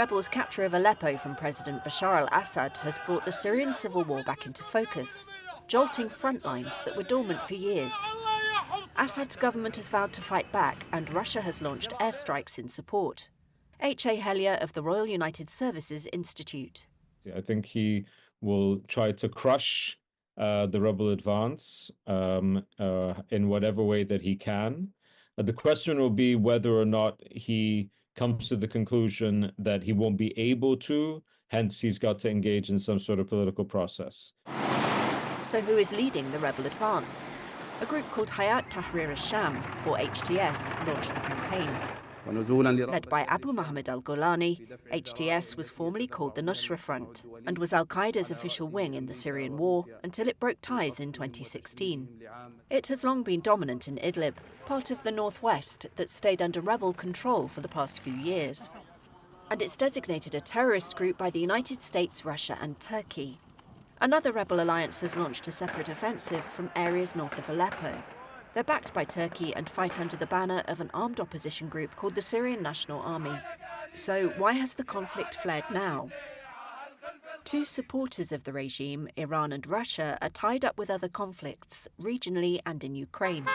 rebels' capture of Aleppo from President Bashar al-Assad has brought the Syrian civil war back into focus, jolting front lines that were dormant for years. Assad's government has vowed to fight back, and Russia has launched airstrikes in support. H.A. Hellier of the Royal United Services Institute. I think he will try to crush the rebel advance in whatever way that he can. The question will be whether or not he comes to the conclusion that he won't be able to, hence he's got to engage in some sort of political process. So who is leading the rebel advance? A group called Hayat Tahrir al-Sham, or HTS, launched the campaign. Led by Abu Muhammad al-Golani, HTS was formerly called the Nusra Front and was al-Qaeda's official wing in the Syrian war until it broke ties in 2016. It has long been dominant in Idlib, part of the northwest that stayed under rebel control for the past few years. And it's designated a terrorist group by the United States, Russia and Turkey. Another rebel alliance has launched a separate offensive from areas north of Aleppo. They're backed by Turkey and fight under the banner of an armed opposition group called the Syrian National Army. So why has the conflict flared now? Two supporters of the regime, Iran and Russia, are tied up with other conflicts, regionally and in Ukraine.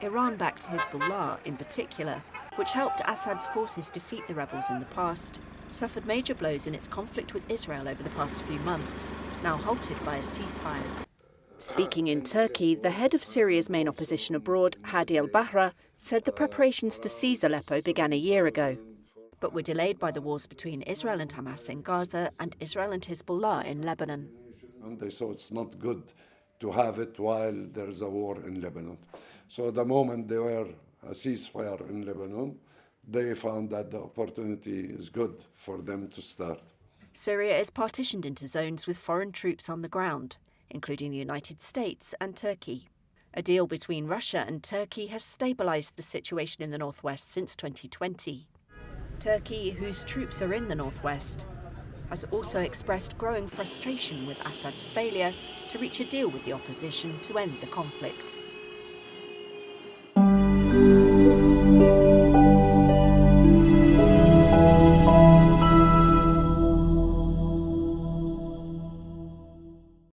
Iran backed Hezbollah in particular, which helped Assad's forces defeat the rebels in the past, suffered major blows in its conflict with Israel over the past few months, now halted by a ceasefire. Speaking in Turkey, the head of Syria's main opposition abroad, Hadi al-Bahra, said the preparations to seize Aleppo began a year ago, but were delayed by the wars between Israel and Hamas in Gaza and Israel and Hezbollah in Lebanon. And they saw it's not good to have it while there is a war in Lebanon. So the moment there were a ceasefire in Lebanon, they found that the opportunity is good for them to start. Syria is partitioned into zones with foreign troops on the ground, including the United States and Turkey. A deal between Russia and Turkey has stabilised the situation in the northwest since 2020. Turkey, whose troops are in the northwest, has also expressed growing frustration with Assad's failure to reach a deal with the opposition to end the conflict.